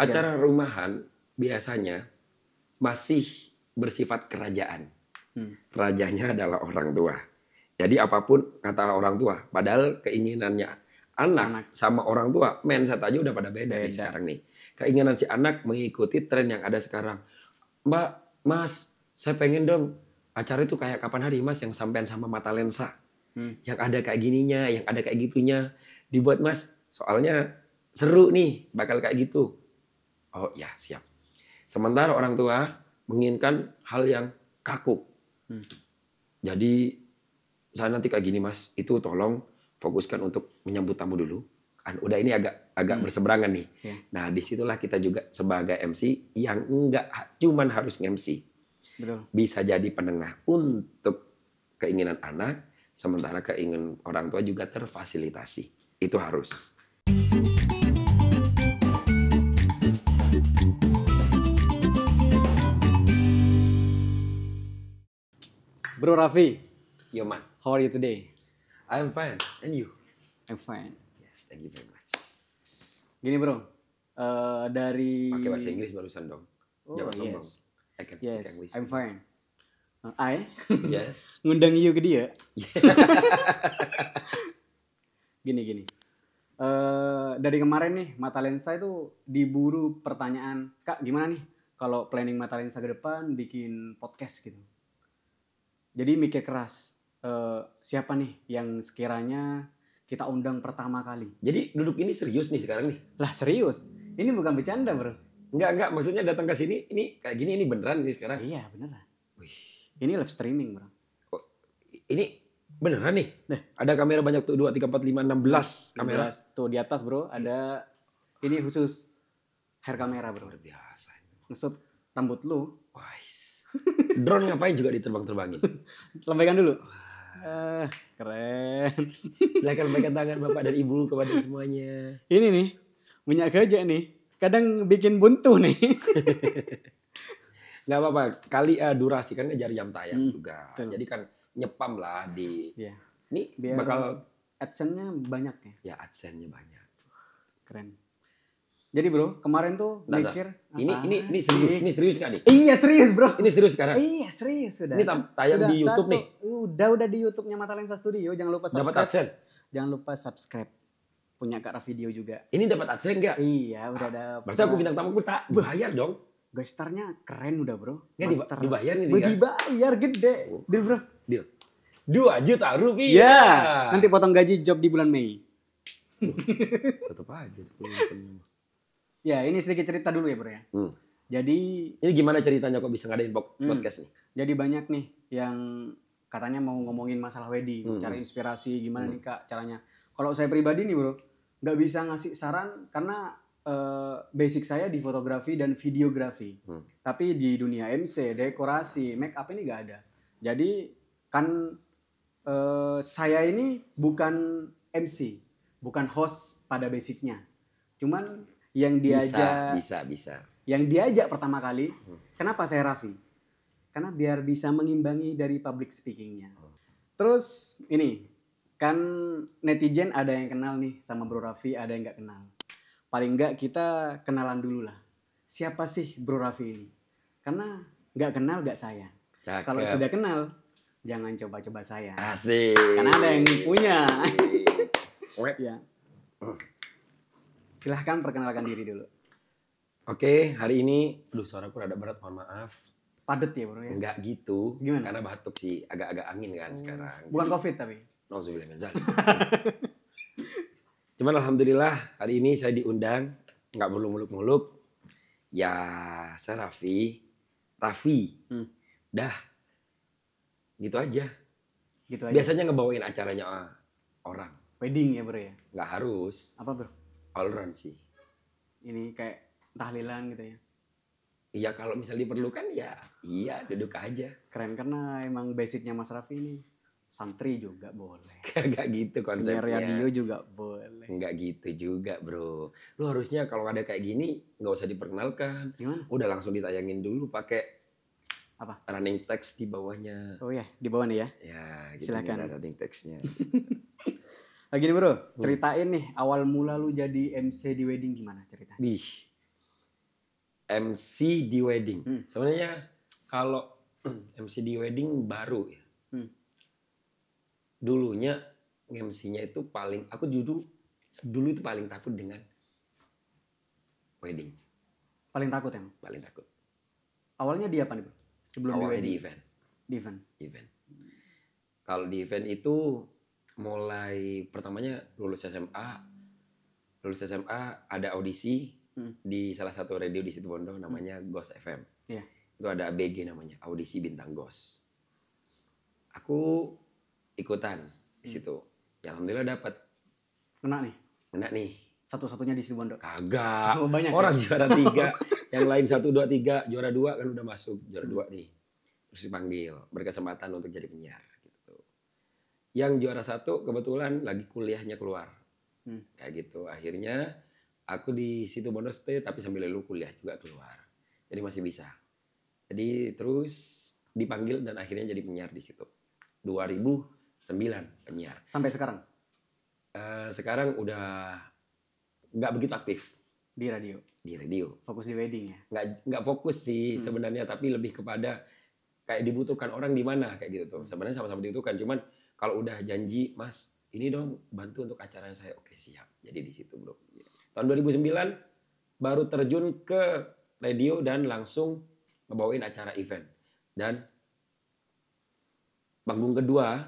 Acara rumahan biasanya masih bersifat kerajaan. Rajanya adalah orang tua. Jadi apapun kata orang tua, padahal keinginannya anak sama orang tua, mindset aja udah pada beda nih sekarang nih. Keinginan si anak mengikuti tren yang ada sekarang. Mbak, Mas, saya pengen dong acara itu kayak kapan hari Mas yang sampean sama mata lensa. Yang ada kayak gininya, yang ada kayak gitunya. Dibuat Mas, soalnya seru nih bakal kayak gitu. Oh ya, siap. Sementara orang tua menginginkan hal yang kaku. Jadi saya nanti kayak gini Mas, itu tolong fokuskan untuk menyambut tamu dulu. Kan udah ini agak berseberangan nih. Nah, disitulah kita juga sebagai MC yang enggak cuman harus MC. Betul. Bisa jadi penengah untuk keinginan anak, sementara keinginan orang tua juga terfasilitasi. Itu harus. Bro Raffi, Yo man, how are you today? I'm fine. And you? I'm fine. Yes, thank you very much. Gini bro, dari... Pakai bahasa Inggris barusan dong. Oh, Jangan sombong. yes. I can speak Yes, English. I'm fine. I Yes. ngundang you ke dia. Gini. Dari kemarin nih Mata Lensa itu diburu pertanyaan, Kak gimana nih kalau planning Mata Lensa ke depan bikin podcast gitu. Jadi mikir keras, siapa nih yang sekiranya kita undang pertama kali. Jadi duduk ini serius nih sekarang nih? Lah serius, ini bukan bercanda bro. Enggak. Maksudnya datang ke sini, ini kayak gini, ini beneran nih sekarang? Iya beneran. Wih. Ini live streaming bro. Oh, ini beneran nih? Ada kamera banyak tuh, 2, 3, 4, 5, 16 kamera. Tuh di atas bro, ada ini khusus hair kamera bro. Luar biasa. Ngesut rambut lu. Wais. Drone ngapain juga diterbang-terbangin? Lambaikan dulu. Keren. Silakan berikan tangan Bapak dan Ibu kepada semuanya. Ini nih, minyak gajah nih. Kadang bikin buntu nih. Nggak apa-apa, kali durasi kan ngejar jam tayang juga. Betul. Jadi kan nyepam lah di... Iya. Ini Biar bakal... AdSense-nya banyak ya. Ya AdSense-nya banyak. Keren. Jadi bro, kemarin tuh mikir... Ini serius kan nih? Iya serius bro. Ini serius sekarang? Iya serius sudah. Ini tayang Sudah di YouTube nih? Udah di YouTube-nya Mata Lensa Studio. Jangan lupa subscribe. Dapat AdSense? Jangan lupa subscribe. Punya Kak Raffi Video juga. Ini dapat AdSense nggak? Iya udah dapat. Berarti aku bintang tamu aku tak bayar dong? Guys starnya keren udah bro. Nggak dibayar nih? Dibayar gede. Deal bro. Deal. 2 juta rupiah. Ya. Nanti potong gaji job di bulan Mei. Tetep aja. Ya ini sedikit cerita dulu ya bro ya. Jadi ini gimana ceritanya kok bisa ngadain podcast nih? Jadi banyak nih yang katanya mau ngomongin masalah wedding, cari inspirasi gimana nih Kak caranya. Kalau saya pribadi nih bro, nggak bisa ngasih saran karena basic saya di fotografi dan videografi. Tapi di dunia MC, dekorasi, make up ini nggak ada. Jadi kan saya ini bukan MC, bukan host pada basicnya. Cuman yang diajak bisa. Yang diajak pertama kali, kenapa saya Raffi? Karena biar bisa mengimbangi dari public speakingnya. Terus ini, kan netizen ada yang kenal nih sama Bro Raffi, ada yang nggak kenal. Paling nggak kita kenalan dulu lah. Siapa sih Bro Raffi ini? Karena nggak kenal nggak sayang. Kalau sudah kenal, jangan coba-coba sayang. Asik. Karena ada yang punya. Ya. Silahkan perkenalkan diri dulu. Oke, hari ini, suaraku rada berat, mohon maaf. Padet ya bro ya? Enggak gitu. Gimana? Karena batuk sih, agak-agak angin kan sekarang. Bukan COVID tapi? Nauzubillah min dzalik. Cuman alhamdulillah hari ini saya diundang, nggak perlu muluk-muluk. Ya, saya Raffi. Dah. Gitu aja. Gitu aja. Biasanya ngebawain acaranya orang. Wedding ya bro ya? Nggak harus. Apa bro? All round sih. Ini kayak tahlilan gitu ya? Iya kalau misalnya diperlukan ya iya duduk aja. Keren karena emang basicnya Mas Raffi ini santri juga boleh. Kagak gitu konsepnya. Radio juga boleh. Enggak gitu juga bro. Lu harusnya kalau ada kayak gini nggak usah diperkenalkan. Gimana? Udah langsung ditayangin dulu pakai apa? Running text di bawahnya. Oh ya di bawah nih ya? Ya gitu. Silakan. Ada running textnya. Lagi nih bro, ceritain nih awal mula lu jadi MC di wedding gimana ceritanya? MC di wedding. Sebenarnya kalau MC di wedding baru ya. Dulunya MC-nya itu paling, aku dulu itu paling takut dengan wedding. Paling takut emang? Paling takut. Awalnya di apa nih, Bro? Sebelum Awalnya di di event. Di event. Event. Kalau di event itu mulai pertamanya lulus SMA. Lulus SMA ada audisi di salah satu radio di Situbondo namanya Ghost FM. Iya. Itu ada ABG namanya, audisi bintang Ghost. Aku ikutan di situ. Ya, alhamdulillah dapat. Kena nih. Kena nih. Satu-satunya di Situbondo. Kagak. Oh, banyak orang ya? juara 3, yang lain 1 2 3, juara 2 kan udah masuk, juara 2 nih. Terus dipanggil, berkesempatan untuk jadi penyiar gitu. Yang juara 1 kebetulan lagi kuliahnya keluar. Kayak gitu. Akhirnya aku di Situbondo stay tapi sambil lalu kuliah juga keluar. Jadi masih bisa. Jadi terus dipanggil dan akhirnya jadi penyiar di situ. 2009 penyiar. Sampai sekarang? Sekarang udah nggak begitu aktif di radio. Di radio. Fokus di wedding ya? Nggak fokus sih sebenarnya, tapi lebih kepada kayak dibutuhkan orang di mana kayak gitu tuh. Sebenarnya sama-sama dibutuhkan, cuman kalau udah janji, Mas, ini dong bantu untuk acara saya, oke siap. Jadi di situ bro. Tahun 2009 baru terjun ke radio dan langsung ngebawain acara event. Dan panggung kedua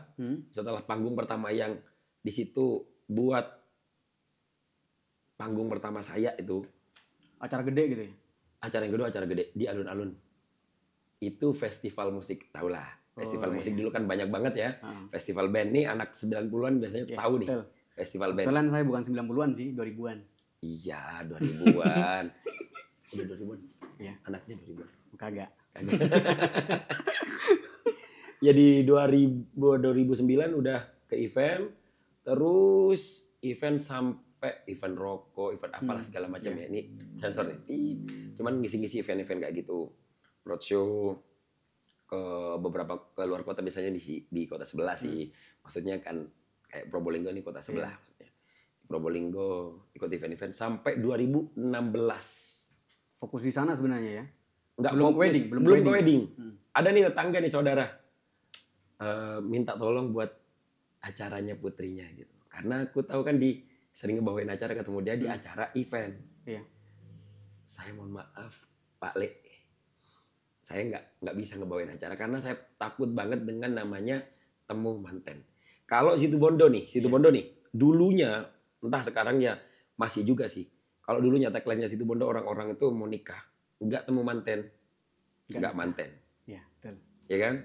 setelah panggung pertama yang di situ buat panggung pertama saya itu acara gede gitu ya? Acara yang kedua acara gede di alun-alun. Itu festival musik, tau lah. Festival musik dulu kan banyak banget ya. Festival band nih anak 90-an biasanya tahu nih. Betul. Festival band. Kebetulan saya bukan 90-an sih, 2000-an. Iya, 2000-an. Udah 2000-an. Iya. Anaknya 2000-an. Kagak. Ya di 2009 udah ke event, terus event sampai event rokok, event apalah segala macam ya. Ini sensor nih. Cuman ngisi-ngisi event-event kayak gitu. Roadshow ke beberapa ke luar kota, biasanya di kota sebelah sih. Maksudnya kan kayak Probolinggo ini kota sebelah maksudnya. Probolinggo ikut event-event sampai 2016. Fokus di sana sebenarnya ya? Nggak belum fokus, wedding, belum ke wedding. Ada nih tetangga nih saudara, minta tolong buat acaranya putrinya gitu. Karena aku tahu kan sering ngebawain acara, ketemu dia di acara event. Iya. Saya mohon maaf Pak Le, saya nggak bisa ngebawain acara karena saya takut banget dengan namanya temu manten. Kalau Situbondo nih, dulunya entah sekarang ya masih juga sih. Kalau dulunya tagline-nya Situbondo, orang-orang itu mau nikah, nggak temu manten, nggak manten. Iya, betul. Ya kan?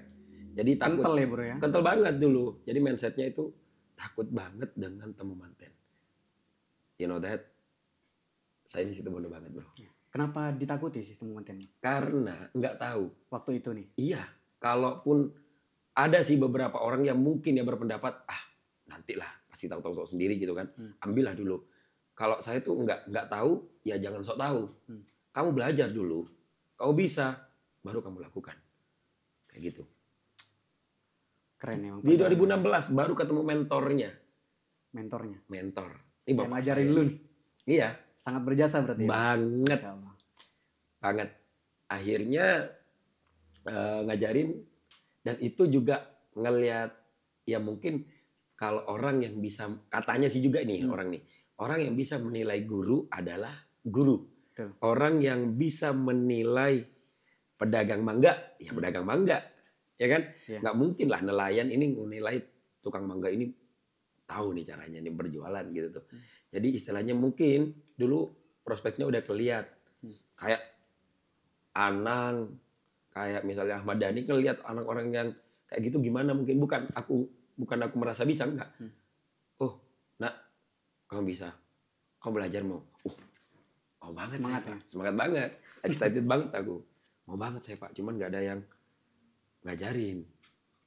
Jadi takut. Kental ya bro ya? Kental banget dulu. Jadi mindsetnya itu takut banget dengan temu manten. You know that? Saya di Situbondo banget bro. Kenapa ditakuti sih temu manten? Karena nggak tahu. Waktu itu nih? Iya. Kalaupun ada sih beberapa orang yang mungkin ya berpendapat, nantilah pasti tahu-tahu sendiri gitu kan. Ambillah dulu. Kalau saya tuh nggak tahu, ya jangan sok tahu. Kamu belajar dulu. Kamu bisa, baru kamu lakukan. Kayak gitu. Keren emang. Di 2016 baru ketemu mentornya. Mentor. Ini bapak ngajarin saya. lu nih. Iya. Sangat berjasa berarti. Banget. Ya? Banget. Akhirnya ngajarin, dan itu juga ngelihat ya mungkin kalau orang yang bisa, katanya sih juga nih orang yang bisa menilai guru adalah guru. Betul. Orang yang bisa menilai pedagang mangga, ya pedagang mangga. Ya kan? Yeah. Nggak mungkin lah nelayan ini menilai tukang mangga ini tahu nih caranya nih berjualan gitu tuh. Jadi istilahnya mungkin dulu prospeknya udah kelihatan. Kayak Anang, kayak misalnya Ahmad Dhani, ngelihat orang-orang yang kayak gitu gimana mungkin, bukan aku merasa bisa, enggak. Oh, nak, kamu bisa. Kamu belajar mau. Mau banget semangat saya, Pak. Semangat banget. Excited banget aku. Mau banget saya, Pak. Cuman nggak ada yang ngajarin.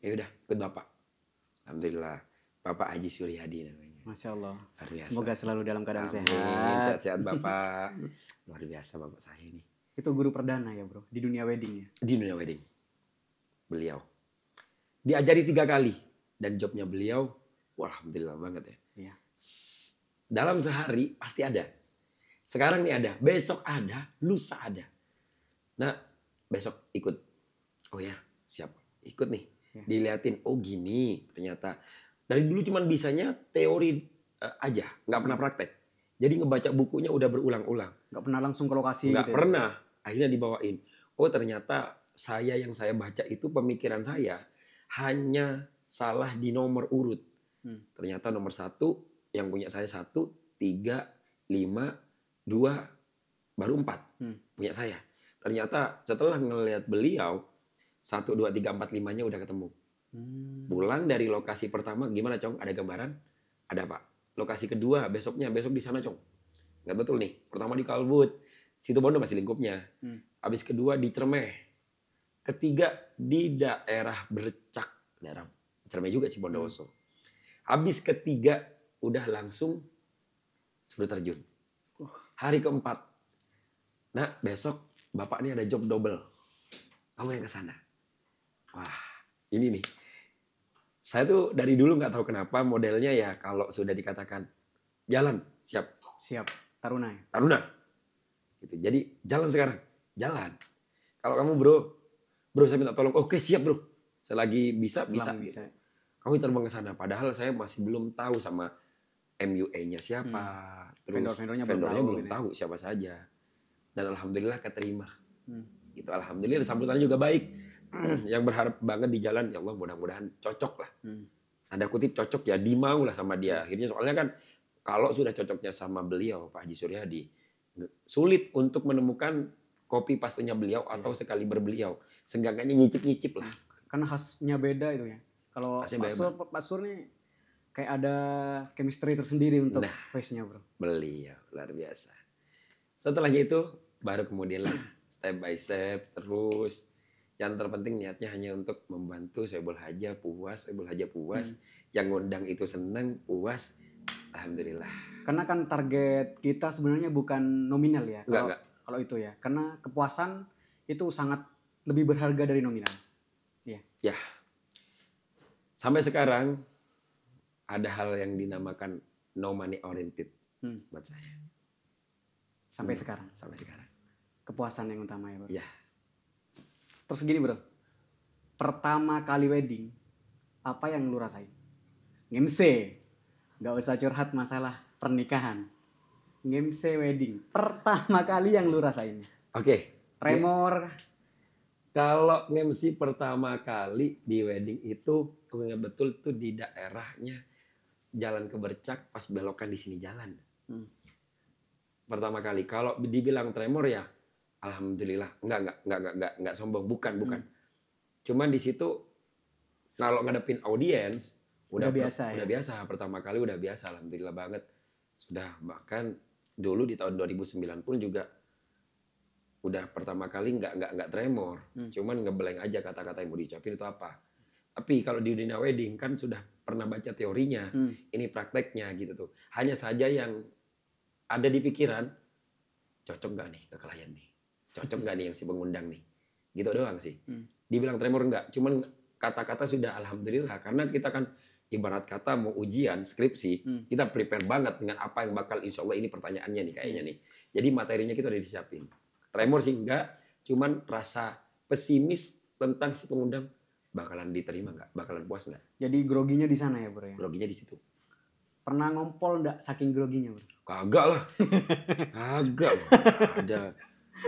Ya udah, ikut Bapak. Alhamdulillah. Bapak Haji Suryadi namanya. Masya Allah. Luar biasa. Semoga selalu dalam keadaan Amin. sehat. Sehat-sehat Bapak. Luar biasa Bapak saya ini. Itu guru perdana ya bro, di dunia wedding ya? Di dunia wedding. Beliau. Diajari 3 kali. Dan jobnya beliau, wah, alhamdulillah banget ya. Iya. Dalam sehari pasti ada. Sekarang nih ada, besok ada, lusa ada. Nah, besok ikut. Oh ya, siap. Ikut nih. Ya. Diliatin, oh gini ternyata. Dari dulu cuman bisanya teori aja, nggak pernah praktek. Jadi ngebaca bukunya udah berulang-ulang. Nggak pernah langsung ke lokasi Nggak gitu ya? pernah. Akhirnya dibawain. Oh ternyata yang saya baca itu pemikiran saya hanya salah di nomor urut. Ternyata nomor 1 yang punya saya 1, 3, 5, 2, baru 4 punya saya. Ternyata setelah ngelihat beliau 1, 2, 3, 4, 5-nya udah ketemu. Pulang dari lokasi pertama gimana Cong? Ada gambaran? Ada Pak. Lokasi kedua besok di sana Cong. Nggak betul nih. Pertama di Kalbut. Situ Bondo masih lingkupnya. Habis kedua di Cermeh. Ketiga di daerah Bercak. Daerah Cermeh juga Cibondowoso. Habis ketiga udah langsung sudah terjun. Hari keempat. Nah besok Bapak ini ada job double. Kamu yang ke sana. Wah ini nih. Saya tuh dari dulu nggak tahu kenapa modelnya ya kalau sudah dikatakan jalan siap. Siap. Taruna ya? Taruna. Gitu. Jadi jalan sekarang. Jalan. Kalau kamu bro saya minta tolong. Oke siap bro. Selagi bisa. Gitu. Kamu terbang ke sana. Padahal saya masih belum tahu sama MUA-nya siapa. Terus vendornya belum tahu siapa saja. Dan alhamdulillah keterima. Gitu alhamdulillah sambutannya juga baik. Yang berharap banget di jalan ya Allah mudah-mudahan cocok lah. Tanda kutip cocok ya dimau lah sama dia. Akhirnya soalnya kan kalau sudah cocoknya sama beliau Pak Haji Suryadi sulit untuk menemukan kopi pastinya beliau atau sekali berbeliau. Seenggaknya ngicip-ngicip lah. Karena khasnya beda itu ya. Kalau Pak Sur nih kayak ada chemistry tersendiri untuk face-nya bro. Beliau luar biasa. Setelahnya itu baru kemudian lah step by step terus. Yang terpenting niatnya hanya untuk membantu Soebul Haja puas. Yang ngundang itu senang, puas. Alhamdulillah. Karena kan target kita sebenarnya bukan nominal ya. Enggak. Kalau itu ya. Karena kepuasan itu sangat lebih berharga dari nominal. Iya. Ya. Sampai sekarang ada hal yang dinamakan no money oriented buat saya. Sampai sekarang. Kepuasan yang utama ya bro. Ya. Terus gini bro, pertama kali wedding, apa yang lu rasain? Ngemse, gak usah curhat masalah pernikahan. Ngemse wedding, pertama kali yang lu rasain. Oke. Tremor. Kalau ngemsi pertama kali di wedding itu, aku ingat betul tuh di daerahnya Jalan ke Bercak pas belokan di sini jalan. Pertama kali, kalau dibilang tremor ya. Alhamdulillah, enggak sombong, bukan. Cuman di situ kalau ngadepin audiens udah biasa. Pertama kali udah biasa, alhamdulillah banget. Sudah bahkan dulu di tahun 2009 pun juga udah pertama kali enggak tremor. Cuman ngeblank aja kata-kata yang mau diucapin itu apa. Tapi kalau di dunia wedding kan sudah pernah baca teorinya, ini prakteknya gitu tuh. Hanya saja yang ada di pikiran, cocok nggak nih ke klien nih? Cocok nggak nih yang si pengundang nih? Gitu doang sih. Dibilang tremor enggak, cuman kata-kata sudah alhamdulillah. Karena kita kan ibarat kata mau ujian, skripsi, kita prepare banget dengan apa yang bakal insya Allah ini pertanyaannya nih kayaknya nih. Jadi materinya kita udah disiapin. Tremor sih enggak, cuman rasa pesimis tentang si pengundang bakalan diterima nggak, bakalan puas nggak. Jadi groginya di sana ya bro ya? Groginya di situ. Pernah ngompol nggak saking groginya bro? Kagak lah. Kagak ada.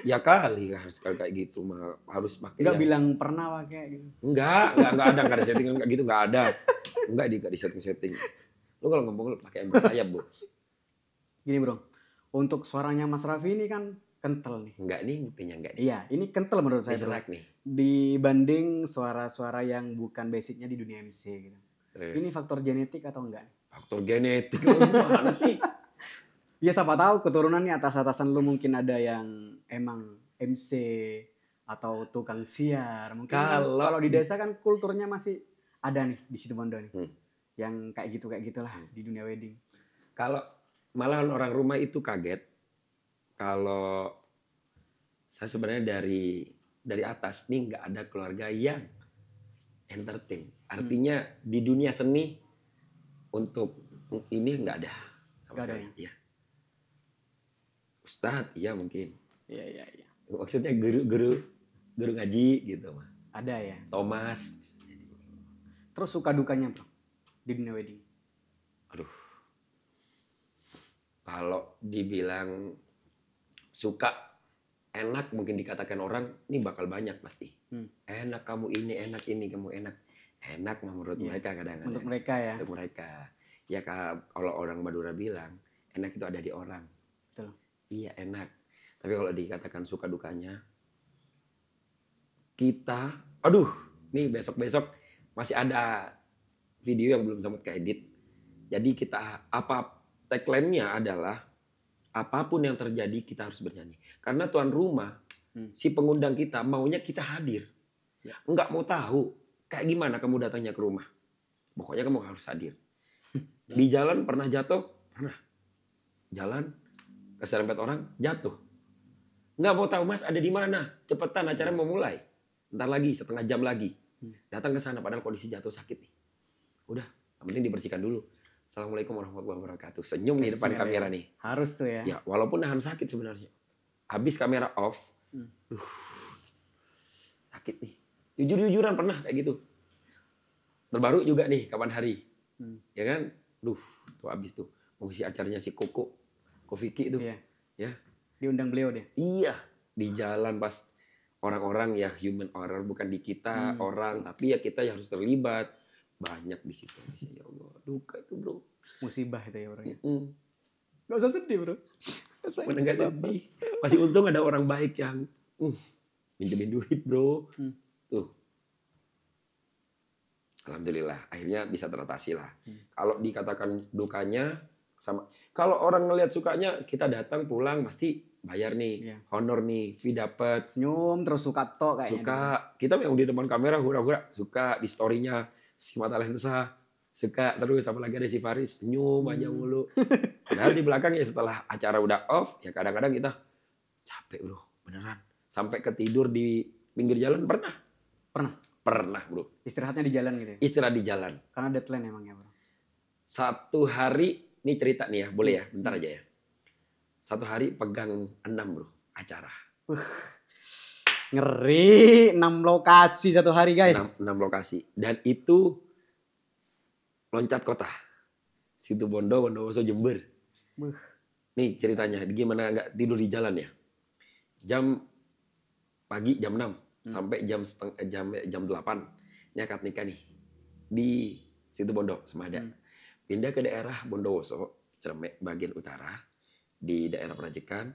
Ya kali kayak gitu mah harus pakai. Enggak bilang pernah pakai gitu. Enggak ada settingan kayak gitu, enggak ada. Enggak di setting. Lu kalau ngomong lu pakai ember sayap, Bu. Gini, Bro. Untuk suaranya Mas Raffi ini kan kental nih. Enggak nih, buktinya enggak nih. Iya, ini kental menurut saya. Diselak nih. Dibanding suara-suara yang bukan basicnya di dunia MC gitu. Terus. Ini faktor genetik atau enggak? Faktor genetik gimana sih? Ya siapa tahu keturunan nih atas-atasan lu mungkin ada yang emang MC atau tukang siar. Mungkin kalau di desa kan kulturnya masih ada nih di situ Bondo nih. Yang kayak gitulah di dunia wedding. Kalau malahan orang rumah itu kaget kalau saya sebenarnya dari atas nih nggak ada keluarga yang entertain. Artinya di dunia seni untuk ini nggak ada sama sekali. Ya. Ustadz, iya mungkin. Iya. Maksudnya guru ngaji gitu mah. Ada ya. Thomas. Terus suka dukanya bro di dunia wedding? Aduh. Kalau dibilang suka, enak mungkin dikatakan orang, ini bakal banyak pasti. Enak kamu ini, enak ini, kamu enak. Enak menurut mereka kadang-kadang. Untuk mereka ya. Untuk mereka. Ya kalau orang Madura bilang, enak itu ada di orang. Betul. Iya enak. Tapi kalau dikatakan suka dukanya, kita, aduh, nih besok-besok masih ada video yang belum sempat keedit. Jadi kita, tagline-nya adalah, apapun yang terjadi kita harus bernyanyi. Karena tuan rumah, si pengundang kita maunya kita hadir. Enggak mau tahu kayak gimana kamu datangnya ke rumah. Pokoknya kamu harus hadir. Di jalan pernah jatuh? Pernah. Jalan, keserempet orang, jatuh. Enggak mau tahu mas ada di mana. Cepetan acara mau mulai. Ntar lagi, setengah jam lagi. Datang ke sana padahal kondisi jatuh sakit nih. Udah, yang penting dibersihkan dulu. Assalamualaikum warahmatullahi wabarakatuh. Senyum nih depan kamera nih. Harus tuh ya. Ya, walaupun nahan sakit sebenarnya. Habis kamera off. Sakit nih. Jujur-jujuran pernah kayak gitu. Terbaru juga nih kapan hari. Ya kan? Tuh habis tuh. Mengisi acaranya si Ko Vicky itu. Iya. Ya. Diundang beliau deh. Iya. Di jalan pas orang-orang ya human error. Bukan di kita orang. Tapi ya kita yang harus terlibat. Banyak di situ. Ya Allah. Duka itu bro. Musibah itu ya bro. Gak usah sedih bro. Mana gak sedih. Masih untung ada orang baik yang minjemin duit bro. Tuh. Alhamdulillah. Akhirnya bisa teratasi lah. Kalau dikatakan dukanya sama. Kalau orang ngelihat sukanya kita datang pulang pasti bayar nih. Honor nih. Fee dapat. Senyum terus suka tok kayaknya. Suka. Kita yang di depan kamera hura-hura. Suka di story-nya. Si Mata Lensa suka terus, apalagi ada si Faris senyum aja mulu. Padahal di belakang ya setelah acara udah off ya kadang-kadang kita capek bro beneran sampai ketidur di pinggir jalan pernah bro. Istirahatnya di jalan gitu ya? Istirahat di jalan karena deadline emangnya bro. Satu hari ini cerita nih ya boleh ya bentar aja ya. Satu hari pegang 6 bro acara. Ngeri, 6 lokasi satu hari guys. 6 lokasi. Dan itu loncat kota. Situbondo, Bondowoso, Jember. Nih ceritanya, gimana nggak tidur di jalan ya. Pagi jam 6 sampai jam 8. Nyakat nikah nih. Di Situbondo, Semada. Pindah ke daerah Bondowoso, Cermek, bagian utara. Di daerah Perajekan.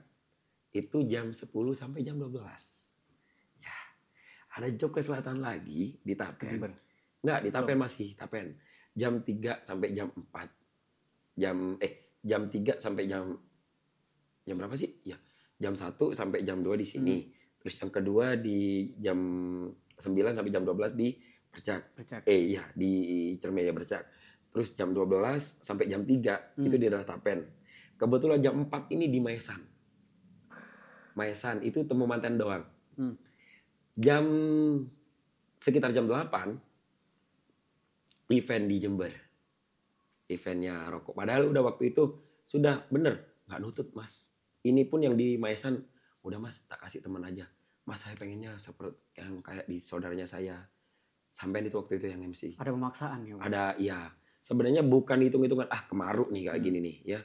Itu jam 10 sampai jam 12. Ada job ke selatan lagi di Tapen. Enggak, di Tapen masih, Tapen. Jam 3 sampai jam 4. Jam 3 sampai jam berapa sih? Ya, jam 1 sampai jam 2 di sini. Terus yang kedua di jam 9 sampai jam 12 di Bercak. Iya, di Cermeya Bercak. Terus jam 12 sampai jam 3 itu di daerah Tapen. Kebetulan jam 4 ini di Maesan. Maesan itu temu manten doang. Sekitar jam 8 event di Jember. Eventnya rokok. Padahal udah waktu itu sudah bener. Gak nutut mas. Ini pun yang di Maesan. Udah mas tak kasih teman aja. Mas saya pengennya seperti yang kayak di saudaranya saya. Sampai itu waktu itu yang MC. Ada pemaksaan ya? Ada iya. Sebenarnya bukan hitung-hitungan. Kemaruk nih kayak gini nih ya.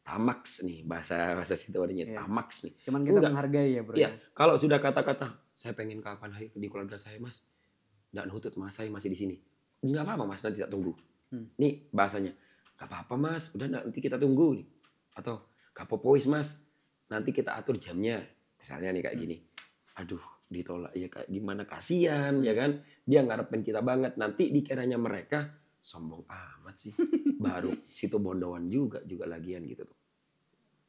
Tamaks nih bahasa situasinya tamaks nih. Cuman kita menghargai ya bro. Iya, kalau sudah kata-kata saya pengen kapan hari di keluarga saya mas, nggak nutut mas saya masih di sini. Nggak apa-apa mas nanti tak tunggu. Nih bahasanya, nggak apa-apa mas, udah nanti kita tunggu nih. Atau kapopois mas, nanti kita atur jamnya. Misalnya nih kayak gini. Aduh ditolak ya kayak gimana kasihan ya kan. Dia ngarepin kita banget. Nanti dikiranya mereka sombong amat sih. Baru situ bondoan juga lagian gitu tuh.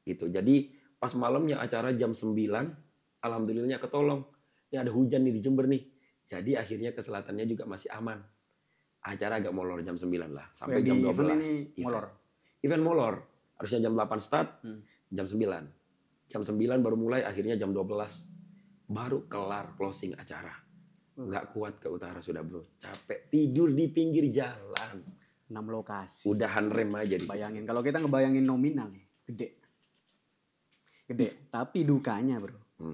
Gitu. Jadi pas malamnya acara jam 9, alhamdulillahnya ketolong. Ini ada hujan nih di Jember nih. Jadi akhirnya ke selatannya juga masih aman. Acara agak molor jam 9 lah. Sampai jam 12. Event molor. Harusnya jam 8 start, jam 9. Jam 9 baru mulai, akhirnya jam 12. Baru kelar closing acara. Nggak kuat ke utara sudah bro. Capek. Tidur di pinggir jalan. 6 lokasi. Udahan rem aja di bayangin. Kalau kita ngebayangin nominal nih. Gede. Tapi dukanya bro.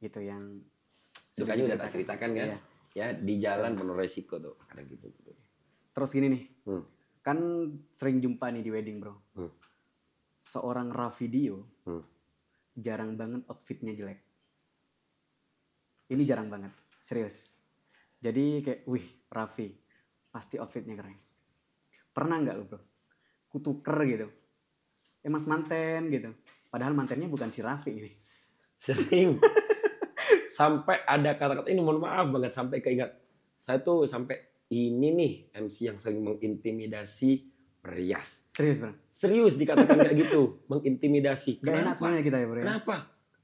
gitu yang Sukanya udah tak ceritakan kan? Iya. Ya di jalan penuh resiko tuh ada gitu. Terus gini nih, Hmm. kan sering jumpa nih di wedding bro. Seorang Raffi Dio jarang banget outfitnya jelek. Ini jarang banget, serius. Jadi kayak, wih Raffi, pasti outfitnya keren. Pernah nggak lo bro? Kutuker gitu. Mas manten gitu. Padahal mantennya bukan si Raffi ini. Sering. Sampai ada kata-kata ini, mohon maaf banget, sampai keingat. Saya tuh sampai ini nih MC yang sering mengintimidasi perias. Serius bro? Serius dikatakan kayak gitu, mengintimidasi. Gak enak semuanya kita ya bro ya? Kenapa?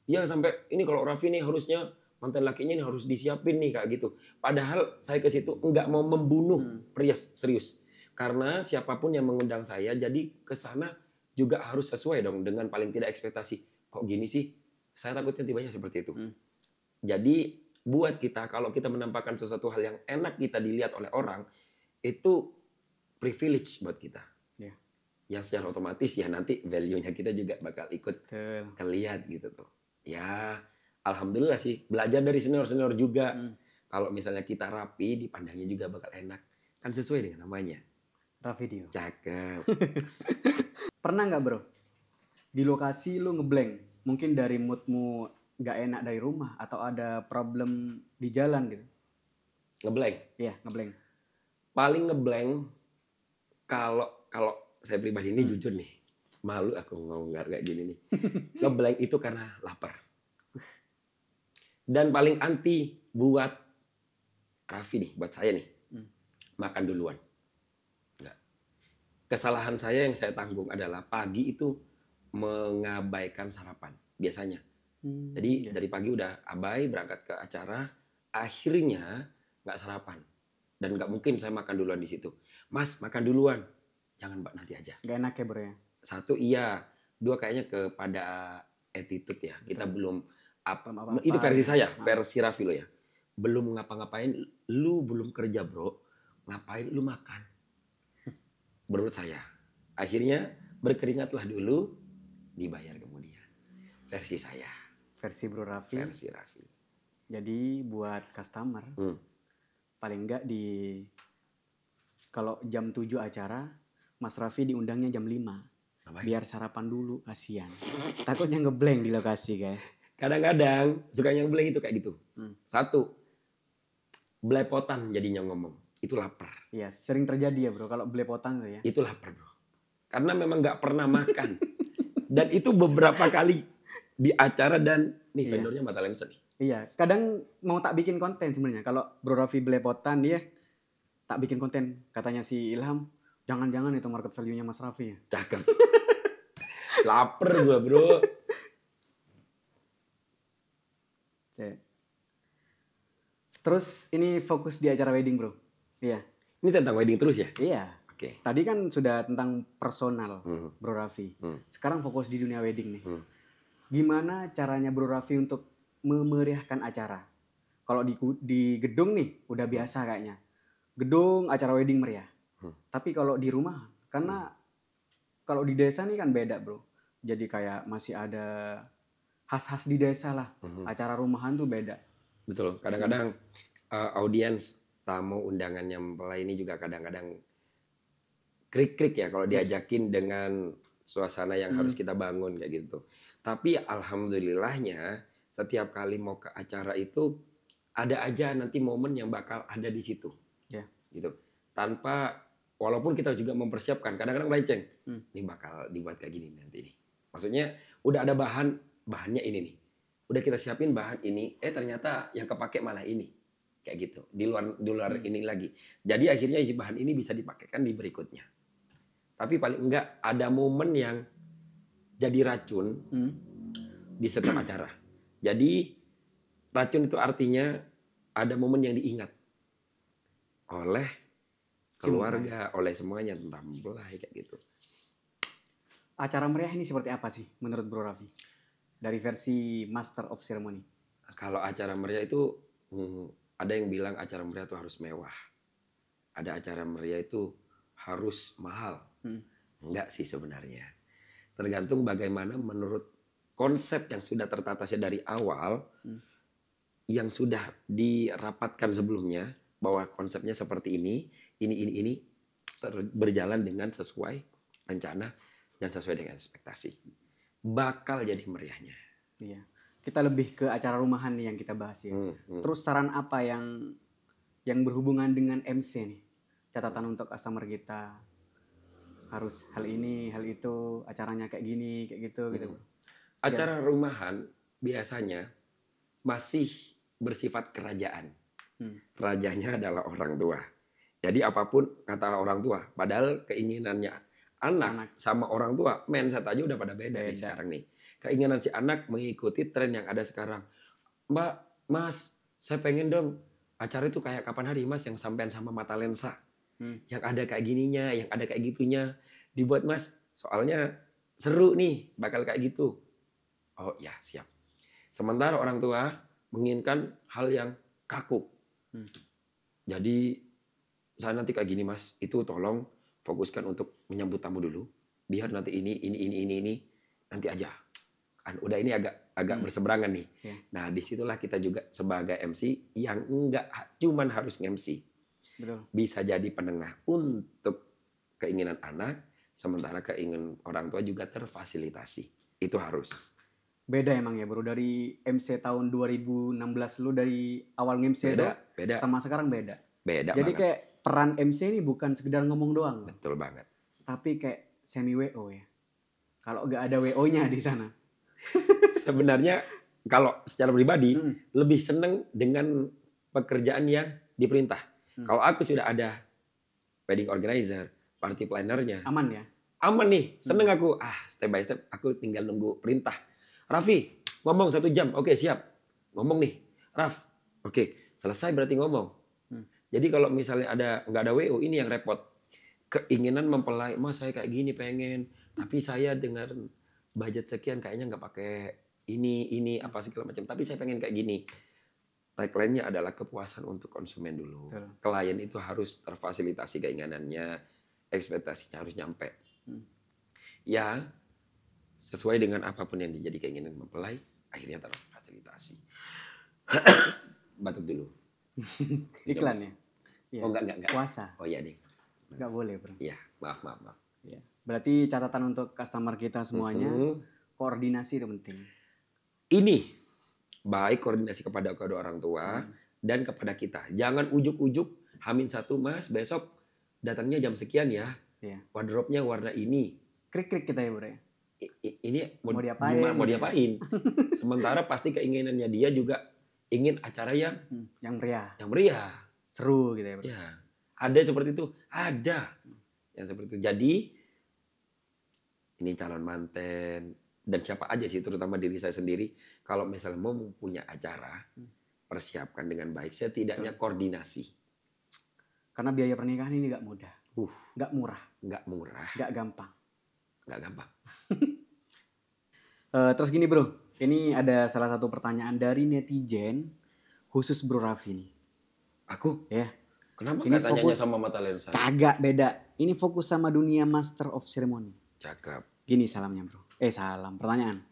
Ya sampai ini kalau Raffi nih harusnya mantan lakinya ini harus disiapin nih kayak gitu. Padahal saya ke situ enggak mau membunuh perias, serius. Karena siapapun yang mengundang saya, jadi ke sana juga harus sesuai dong dengan paling tidak ekspektasi. Kok gini sih? Saya takutnya tibanya seperti itu. Jadi buat kita, kalau kita menampakkan sesuatu hal yang enak kita dilihat oleh orang, itu privilege buat kita. Yeah. Yang secara otomatis ya nanti value-nya kita juga bakal ikut kelihatan gitu tuh. Ya alhamdulillah sih, belajar dari senior-senior juga. Kalau misalnya kita rapi, dipandangnya juga bakal enak. Kan sesuai dengan namanya. Raffi Dio. Cakep. Pernah nggak bro? Di lokasi lu ngeblank. Mungkin dari moodmu nggak enak dari rumah atau ada problem di jalan gitu. Ngeblank. Iya, ngeblank. Paling ngeblank kalau saya pribadi ini jujur nih. Malu aku ngomong kayak gini nih. Ngeblank itu karena lapar. Dan paling anti buat Raffi nih, buat saya nih. Makan duluan. Enggak. Kesalahan saya yang saya tanggung adalah pagi itu mengabaikan sarapan biasanya. Jadi dari pagi udah abai berangkat ke acara, akhirnya nggak sarapan dan nggak mungkin saya makan duluan di situ. Mas makan duluan, jangan mbak nanti aja. Gak enak ya bro ya. Satu iya, dua kayaknya kepada attitude ya. Kita belum apa itu versi saya, versi Raffi lo ya. Belum ngapa-ngapain, lu belum kerja bro, ngapain lu makan? Menurut saya, akhirnya berkeringatlah dulu, dibayar kemudian. Versi saya. Versi Bro Raffi. Versi Raffi. Jadi buat customer, paling enggak kalau jam 7 acara, Mas Raffi diundangnya jam 5. Ngapain? Biar sarapan dulu, kasihan. Takutnya ngeblank di lokasi guys. Kadang-kadang suka yang blank itu kayak gitu. Satu, belepotan jadinya ngomong. Itu lapar. Iya, sering terjadi ya bro, kalau belepotan tuh ya. Itu lapar bro. Karena memang nggak pernah makan. Dan itu beberapa kali di acara dan nih vendornya Mata Lensa nih. Iya, kadang mau tak bikin konten sebenarnya. Kalau Bro Raffi belepotan dia tak bikin konten. Katanya si Ilham, jangan-jangan itu market value-nya Mas Raffi ya. Cakep. Laper gua bro. Terus ini fokus di acara wedding bro. Iya. Ini tentang wedding terus ya? Iya. Oke. Tadi kan sudah tentang personal Bro Raffi. Sekarang fokus di dunia wedding nih. Gimana caranya Bro Raffi untuk memeriahkan acara? Kalau di gedung nih udah biasa kayaknya. Gedung acara wedding meriah. Tapi kalau di rumah, karena kalau di desa nih kan beda bro. Jadi kayak masih ada khas-khas di desa lah. Acara rumahan tuh beda. Betul. Kadang-kadang audiens tamu undangan yang mempelai ini juga kadang-kadang krik-krik ya kalau diajakin dengan suasana yang harus kita bangun kayak gitu. Tapi alhamdulillahnya setiap kali mau ke acara itu ada aja nanti momen yang bakal ada di situ. Ya. Gitu. Tanpa walaupun kita juga mempersiapkan kadang-kadang melenceng. Ini bakal dibuat kayak gini nanti nih. Maksudnya udah ada bahannya ini nih. Udah kita siapin bahan ini, ternyata yang kepake malah ini. Kayak gitu. Di luar ini lagi. Jadi akhirnya isi bahan ini bisa dipakaikan di berikutnya. Tapi paling enggak ada momen yang jadi racun di setiap acara. Jadi racun itu artinya ada momen yang diingat oleh keluarga, oleh semuanya tentang mempelai kayak gitu. Acara meriah ini seperti apa sih menurut Bro Raffi? Dari versi Master of Ceremony. Kalau acara meriah itu ada yang bilang acara meriah itu harus mewah. Ada acara meriah itu harus mahal. Enggak sih sebenarnya. Tergantung bagaimana menurut konsep yang sudah tertata dari awal. yang sudah dirapatkan sebelumnya bahwa konsepnya seperti ini berjalan dengan sesuai rencana dan sesuai dengan ekspektasi. Bakal jadi meriahnya. Iya. Kita lebih ke acara rumahan nih yang kita bahas ya. Terus saran apa yang berhubungan dengan MC nih? Catatan untuk customer kita. Harus hal ini, hal itu, acaranya kayak gini, kayak gitu gitu. Acara rumahan biasanya masih bersifat kerajaan. Rajanya adalah orang tua. Jadi apapun kata orang tua, padahal keinginannya anak sama orang tua, mindset aja udah pada beda nih sekarang nih. Keinginan si anak mengikuti tren yang ada sekarang. Mbak, Mas, saya pengen dong acara itu kayak kapan hari Mas yang sampean sama mata lensa. Yang ada kayak gininya, yang ada kayak gitunya. Dibuat Mas, soalnya seru nih bakal kayak gitu. Oh ya, siap. Sementara orang tua menginginkan hal yang kaku. Jadi saya nanti kayak gini Mas, itu tolong fokuskan untuk menyambut tamu dulu. Biar nanti ini nanti aja. Kan udah ini agak berseberangan nih. Yeah. Nah, disitulah kita juga sebagai MC yang enggak cuman harus MC. Betul. Bisa jadi penengah untuk keinginan anak, sementara keinginan orang tua juga terfasilitasi. Itu harus. Beda emang ya bro, dari MC tahun 2016 lu dari awal MC beda. Sama sekarang beda. Beda jadi banget. Kayak peran MC ini bukan sekedar ngomong doang. Betul banget. Tapi kayak semi WO ya. Kalau nggak ada WO-nya di sana. Sebenarnya kalau secara pribadi lebih seneng dengan pekerjaan yang diperintah. Kalau aku sudah ada wedding organizer, party planner-nya. Aman ya? Aman nih, seneng aku. Step by step aku tinggal nunggu perintah. Raffi, ngomong 1 jam. Oke, siap. Ngomong nih. Raf, oke, selesai berarti ngomong. Jadi kalau misalnya nggak ada WO, ini yang repot. Keinginan mempelai, Mas saya kayak gini pengen. Tapi saya dengan budget sekian kayaknya nggak pakai ini apa segala macam. Tapi saya pengen kayak gini. Tagline-nya adalah kepuasan untuk konsumen dulu. Betul. Klien itu harus terfasilitasi keinginannya, ekspektasinya harus nyampe. Ya, sesuai dengan apapun yang menjadi keinginan mempelai, akhirnya terfasilitasi. Batuk dulu. Iklan ya? Ya. Oh enggak. Puasa. Oh iya deh. Enggak boleh bro. Iya, maaf. Ya. Berarti catatan untuk customer kita semuanya, koordinasi itu penting. Ini baik koordinasi kepada kedua orang tua dan kepada kita. Jangan ujuk-ujuk H-1 Mas, besok datangnya jam sekian ya. Iya. Wardrobe-nya warna ini. Krik-krik kita ya bro ya. Ini mau diapain? Sementara pasti keinginannya dia juga ingin acara yang meriah, seru gitu ya bro. Ya, ada seperti itu, ada yang seperti itu. Jadi ini calon manten dan siapa aja sih, terutama diri saya sendiri, kalau misalnya mau punya acara, persiapkan dengan baik, setidaknya koordinasi. Karena biaya pernikahan ini nggak mudah, nggak murah, nggak gampang. Terus gini bro, ini ada salah satu pertanyaan dari netizen khusus Bro Raffi nih. Aku? Ya. Kenapa nggak tanyanya sama mata lensa? Kagak, beda. Ini fokus sama dunia Master of Ceremony. Cakep. Gini salamnya bro. Salam. Pertanyaan.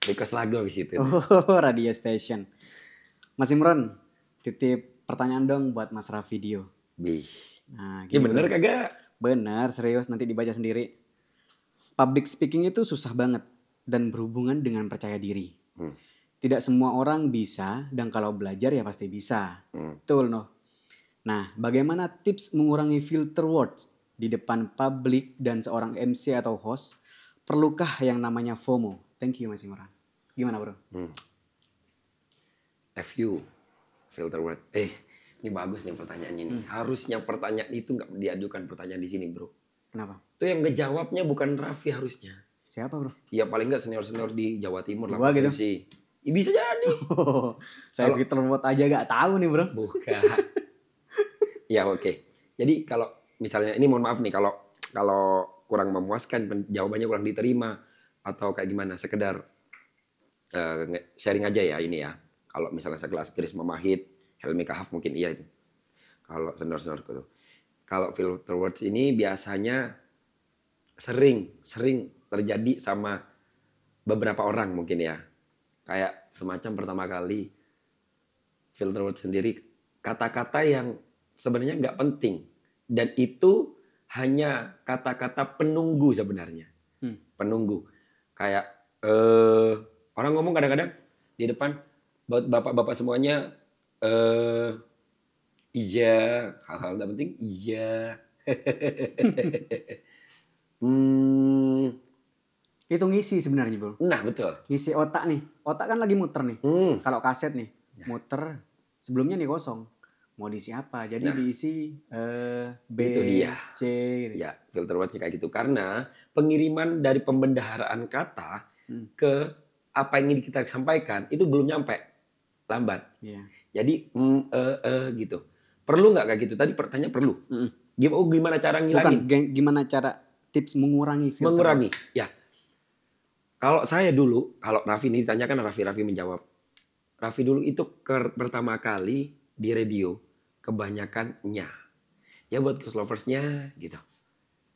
Request lagu habis itu. Radio station. Mas Imron, titip pertanyaan dong buat Mas Raffi Dio. Nah, ini bener kagak? Bener, serius. Nanti dibaca sendiri. Public speaking itu susah banget dan berhubungan dengan percaya diri. Tidak semua orang bisa, dan kalau belajar ya pasti bisa. Betul, no? Nah, bagaimana tips mengurangi filter words di depan publik dan seorang MC atau host? Perlukah yang namanya FOMO? Thank you, Mas Imran. Gimana, bro? FU, filter word. Ini bagus nih pertanyaannya nih. Harusnya pertanyaan itu nggak diajukan pertanyaan di sini, bro. Kenapa? Itu yang ngejawabnya bukan Raffi harusnya. Siapa bro? Ya paling nggak senior-senior di Jawa Timur lah. Gitu? Ya, bisa jadi. Saya filter word aja gak tahu nih bro. Bukan. Ya oke. Jadi kalau misalnya ini mohon maaf nih kalau kurang memuaskan, jawabannya kurang diterima atau kayak gimana, sekedar sharing aja ya ini ya. Kalau misalnya sekelas Chris Mamahit, Helmi Kahaf mungkin iya itu. Kalau senior-senior itu. Kalau filter words ini biasanya sering terjadi sama beberapa orang mungkin ya. Kayak semacam pertama kali filter words sendiri kata-kata yang sebenarnya nggak penting dan itu hanya kata-kata penunggu sebenarnya. Penunggu. Kayak orang ngomong kadang-kadang di depan buat bapak-bapak semuanya iya, hal-hal tidak penting iya. Itu ngisi sebenarnya, Bro. Nah, betul. Ngisi otak nih. Otak kan lagi muter nih. Kalau kaset nih, muter. Sebelumnya nih kosong. Mau diisi apa? Jadi diisi B, itu dia. C. Gitu. Ya, filter words kayak gitu. Karena pengiriman dari pembendaharaan kata ke apa yang ingin kita sampaikan itu belum nyampe. Lambat. Yeah. Jadi, gitu. Perlu nggak kayak gitu? Tadi pertanyaan perlu. Gimana cara ngilangin? Bukan, gimana cara tips mengurangi filter Mengurangi, words? ya. Kalau saya dulu, kalau Raffi ini ditanyakan, Raffi menjawab. Raffi dulu itu pertama kali di radio, kebanyakan nya. Ya buat Ghost Lovers-nya gitu.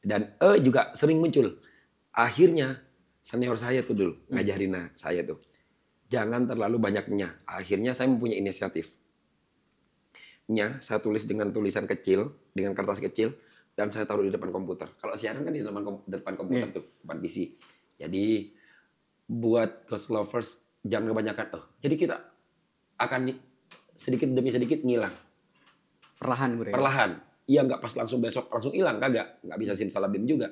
Dan juga sering muncul. Akhirnya senior saya tuh dulu, ngajarin saya tuh. Jangan terlalu banyak nya. Akhirnya saya mempunyai inisiatif. Nya saya tulis dengan tulisan kecil, dengan kertas kecil, dan saya taruh di depan komputer. Kalau siaran kan di depan komputer tuh, depan PC. Jadi buat Ghost Lovers jangan kebanyakan. Jadi kita akan sedikit demi sedikit ngilang. Perlahan, Bro. Perlahan. Iya, nggak pas langsung besok langsung hilang, kagak. Nggak bisa simsalabim juga.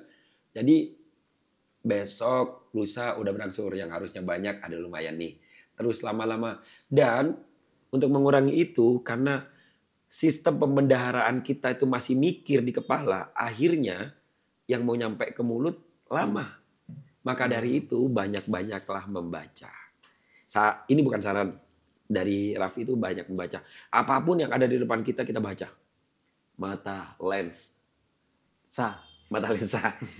Jadi besok, lusa udah berangsur. Yang harusnya banyak ada lumayan nih. Terus lama-lama. Dan untuk mengurangi itu karena sistem pembendaharaan kita itu masih mikir di kepala, akhirnya yang mau nyampe ke mulut lama. Maka dari itu banyak-banyaklah membaca. Ini bukan saran dari Raffi, itu banyak membaca. Apapun yang ada di depan kita baca. Mata lensa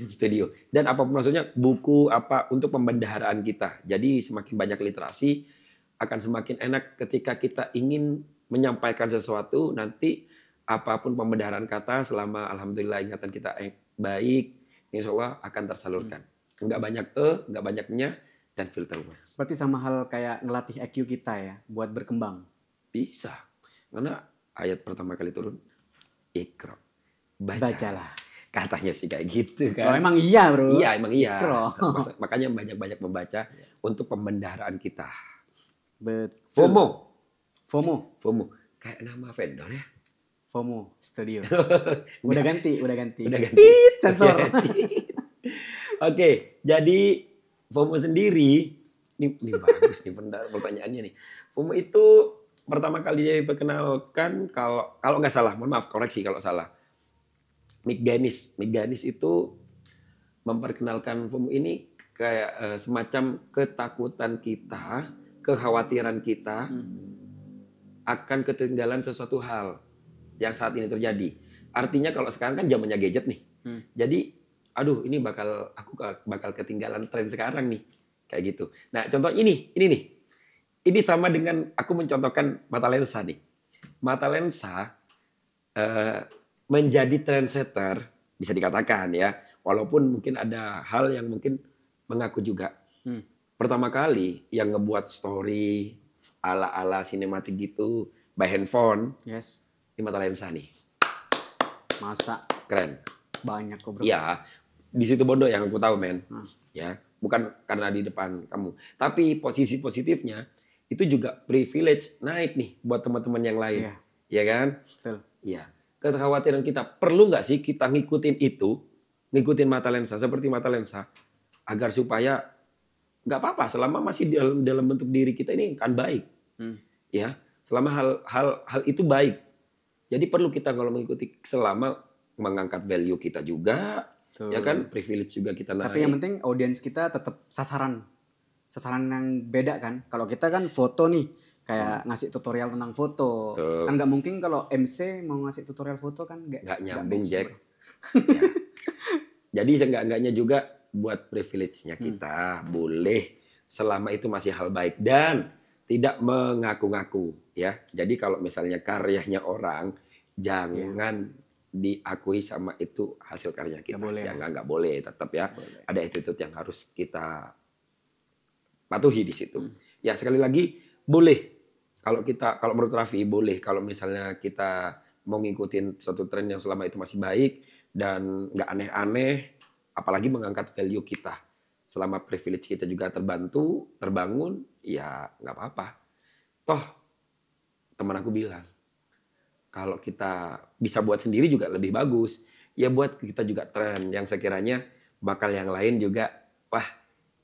studio. Dan apapun maksudnya buku apa untuk pembendaharaan kita. Jadi semakin banyak literasi akan semakin enak ketika kita ingin menyampaikan sesuatu, nanti apapun pembendaharaan kata selama alhamdulillah ingatan kita baik, insya Allah akan tersalurkan. Enggak banyak enggak banyaknya, dan filter words. Berarti sama hal kayak ngelatih IQ kita ya, buat berkembang. Bisa. Karena ayat pertama kali turun, Iqra. Bacalah. Katanya sih kayak gitu kan. Oh, emang iya, Bro. Iya, emang iya. Iqra. Makanya banyak-banyak membaca untuk pembendaharaan kita. Betul. FOMO. Kayak nama vendor ya. FOMO Studio. Udah ganti. Sensor. Oke, jadi FOMO sendiri, ini bagus nih pertanyaannya nih. FOMO itu pertama kali diperkenalkan kalau nggak salah, mohon maaf koreksi kalau salah. Mick Ganis itu memperkenalkan FOMO ini kayak semacam ketakutan kita, kekhawatiran kita akan ketinggalan sesuatu hal yang saat ini terjadi. Artinya kalau sekarang kan zamannya gadget nih. Jadi aduh ini aku bakal ketinggalan tren sekarang nih. Kayak gitu. Nah, contoh ini nih. Ini sama dengan aku mencontohkan mata lensa nih. Mata lensa menjadi trendsetter, bisa dikatakan ya. Walaupun mungkin ada hal yang mungkin mengaku juga. Pertama kali yang ngebuat story ala-ala sinematik gitu by handphone. Yes. Ini mata lensa nih. Masa? Keren. Banyak kok, Bro. Iya. Di situ bodoh yang aku tahu, men. Ya, bukan karena di depan kamu. Tapi posisi positifnya itu juga privilege naik nih buat teman-teman yang lain. Iya. Ya kan? Betul. Iya. Kekhawatiran kita, perlu nggak sih kita ngikutin mata lensa seperti mata lensa agar supaya nggak apa-apa selama masih dalam bentuk diri kita ini kan baik. Ya, selama hal itu baik. Jadi perlu kita kalau mengikuti selama mengangkat value kita juga. Betul. Ya kan, privilege juga kita naik. Tapi yang penting audiens kita tetap sasaran yang beda kan. Kalau kita kan foto nih, kayak ngasih tutorial tentang foto. Betul. Kan nggak mungkin kalau MC mau ngasih tutorial foto kan nggak nyambung, Jack. Ya. Jadi seenggak-enggaknya juga buat privilege-nya kita boleh selama itu masih hal baik dan tidak mengaku-ngaku ya. Jadi kalau misalnya karyanya orang jangan diakui sama itu hasil karya kita. Nggak boleh tetap ya. Boleh. Ada attitude yang harus kita patuhi di situ. Ya sekali lagi boleh kalau menurut Raffi boleh kalau misalnya kita mau ngikutin suatu tren yang selama itu masih baik dan nggak aneh-aneh, apalagi mengangkat value kita. Selama privilege kita juga terbangun, ya nggak apa-apa. Toh teman aku bilang, kalau kita bisa buat sendiri juga lebih bagus. Ya buat kita juga tren yang sekiranya bakal yang lain juga, wah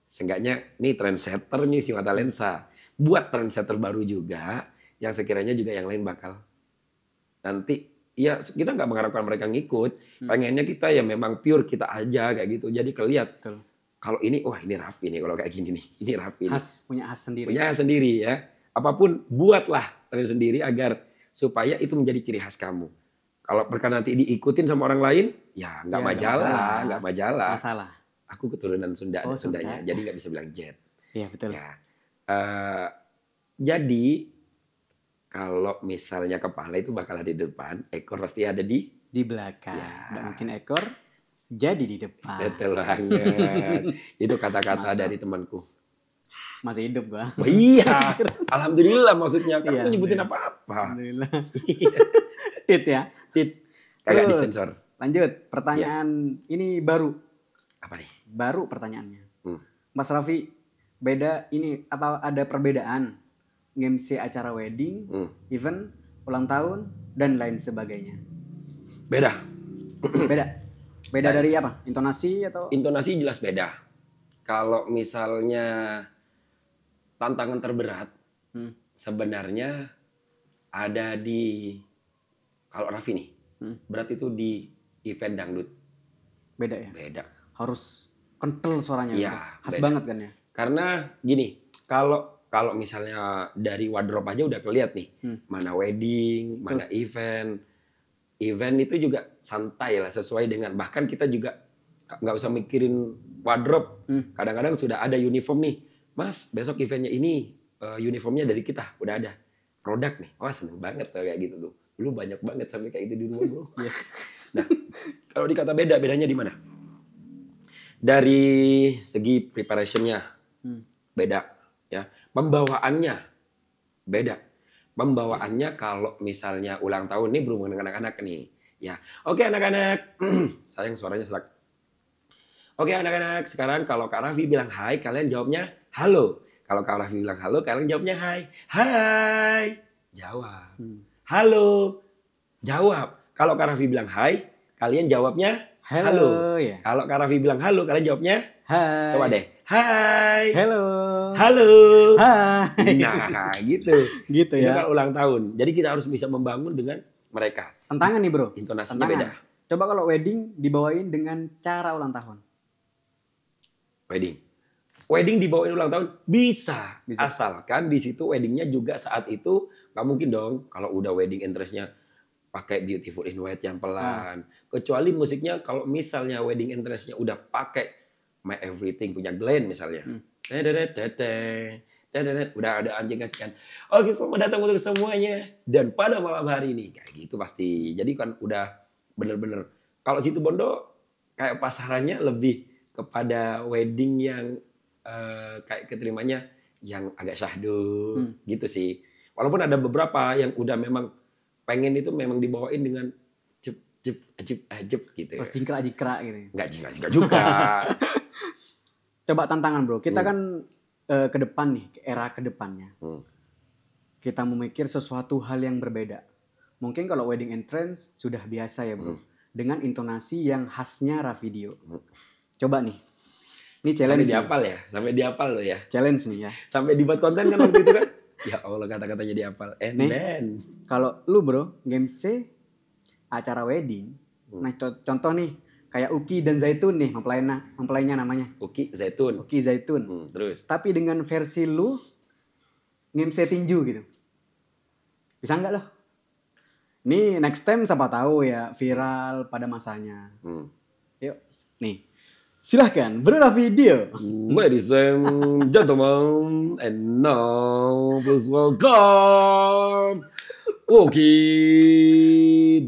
seenggaknya nih trendsetter nih si Mata Lensa. Buat trendsetter baru juga yang sekiranya juga yang lain bakal nanti, ya kita nggak mengharapkan mereka ngikut. Pengennya kita ya memang pure kita aja kayak gitu. Jadi kelihat kalau ini, wah ini Raffi nih kalau kayak gini nih. Ini Raffi nih. Punya khas sendiri. Punya khas sendiri ya. Apapun buatlah tren sendiri agar supaya itu menjadi ciri khas kamu. Kalau perkara nanti diikutin sama orang lain, ya nggak majalah, nggak majalah. Masalah. Aku keturunan Sunda, Oh, Sundanya, Sunda. jadi nggak bisa bilang jet. Iya betul. Ya. Jadi kalau misalnya kepala itu bakal ada di depan, ekor pasti ada di belakang. Ya. Nggak mungkin ekor jadi di depan. betul banget. Itu kata-kata dari temanku. Masih hidup gua. Oh, iya, alhamdulillah maksudnya. Kan Iya, aku nyebutin apa-apa. Alhamdulillah. Tit ya. Tit, kagak Terus, disensor. Lanjut, pertanyaan ini baru. Apa nih? Baru pertanyaannya. Hmm. Mas Raffi, beda ini apa ada perbedaan MC acara wedding, event, ulang tahun dan lain sebagainya? Beda. Beda. Beda dari apa? Intonasi atau Intonasi jelas beda. Kalau misalnya tantangan terberat sebenarnya ada di, kalau Raffi nih, berat itu di event dangdut. beda ya? Beda. Harus kental suaranya. Iya, Khas beda. banget kan ya? Karena gini, kalau misalnya dari wardrobe aja udah keliat nih, mana wedding, mana event. Event itu juga santai lah, sesuai dengan, bahkan kita juga nggak usah mikirin wardrobe. Kadang-kadang sudah ada uniform nih, Mas besok eventnya ini uniformnya dari kita udah ada, produk nih. Wah seneng banget tuh kayak gitu tuh. Dulu banyak banget sampai kayak gitu di rumah bro. Nah kalau dikata bedanya di mana? Dari segi preparationnya beda, ya. Pembawaannya beda. Pembawaannya kalau misalnya ulang tahun nih berhubungan dengan anak-anak nih. Ya, oke anak-anak. Sayang suaranya serak. Oke anak-anak, sekarang kalau Kak Raffi bilang hai, kalian jawabnya halo. Kalau Kak Raffi bilang halo, kalian jawabnya hai. Hai, jawab. Halo, jawab. Kalau Kak Raffi bilang hai, kalian jawabnya halo. Ya. Kalau Kak Raffi bilang halo, kalian jawabnya Hai. coba deh. Hai. Halo. Halo. Hai. Nah, gitu. Gitu Itu ya. kan ulang tahun. Jadi kita harus bisa membangun dengan mereka. Tantangan nih bro. Intonasinya Tantangan. beda. Coba kalau wedding dibawain dengan cara ulang tahun. Wedding dibawain ulang tahun bisa. Asalkan di situ weddingnya juga saat itu nggak mungkin dong kalau udah wedding interestnya pakai Beautiful in White yang pelan. Kecuali musiknya kalau misalnya wedding interestnya udah pakai My Everything punya Glenn misalnya. Udah ada anjing kasihkan. Oke, selamat datang untuk semuanya. Dan pada malam hari ini kayak gitu pasti. Jadi kan udah bener-bener. Kalau situ Bondo kayak pasarannya lebih kepada wedding yang kayak keterimanya yang agak syahdu gitu sih. Walaupun ada beberapa yang udah memang pengen itu memang dibawain dengan ajib gitu. Terus jingkrak-jingkrak gitu. Enggak jingkrak juga. Coba tantangan bro. Kita kan ke depan nih, ke era ke depannya. Kita memikir sesuatu hal yang berbeda. Mungkin kalau wedding entrance sudah biasa ya bro. Dengan intonasi yang khasnya Raffidio. Coba nih. Ini challenge. Sampai dihafal ya. Sampai dihafal loh ya. Challenge nih ya. Sampai dibuat konten kan waktu itu kan. Ya Allah kata-katanya dihafal. And Nih, then. kalau lu bro, MC acara wedding. Nah contoh nih. Kayak Uki dan Zaitun nih mempelainya namanya. Uki Zaitun. Uki Zaitun. Terus. Tapi dengan versi lu nge-MC tinju gitu. Bisa nggak loh? Ini next time siapa tahu ya viral pada masanya. Yuk, nih. Silahkan video. Ladies and gentlemen, and now please welcome Uki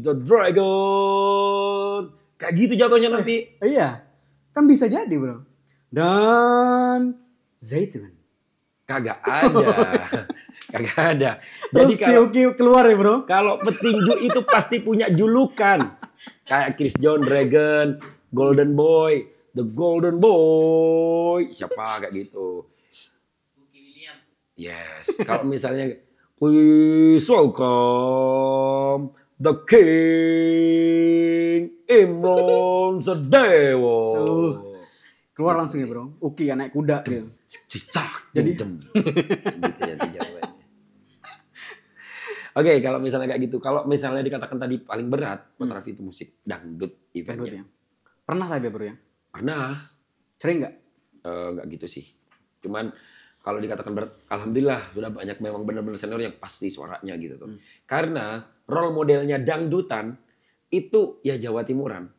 the Dragon. Kayak gitu jatuhnya nanti. Iya, kan bisa jadi bro. Dan Zaitun. Kagak ada. Kagak ada. Terus Jadi si Uki keluar ya bro? kalau petinju itu pasti punya julukan. Kayak Chris John Dragon, Golden Boy, The Golden Boy. Siapa kayak gitu. Yes. Kalau misalnya please welcome the King Imron Sedewo. Keluar langsung ya bro. Uki ya naik kuda gitu. Cicak. Jadi- Gitu ya jawabannya. Oke, kalau misalnya kayak gitu, kalau misalnya dikatakan tadi paling berat, buat Raffi itu musik dangdut Dangdut eventnya. ya. Pernah tapi ya bro ya? Pernah, Sering nggak? nggak gitu sih. Cuman kalau dikatakan berat, alhamdulillah sudah banyak memang benar-benar senior yang pasti suaranya gitu tuh. Karena role modelnya dangdutan itu ya Jawa Timuran.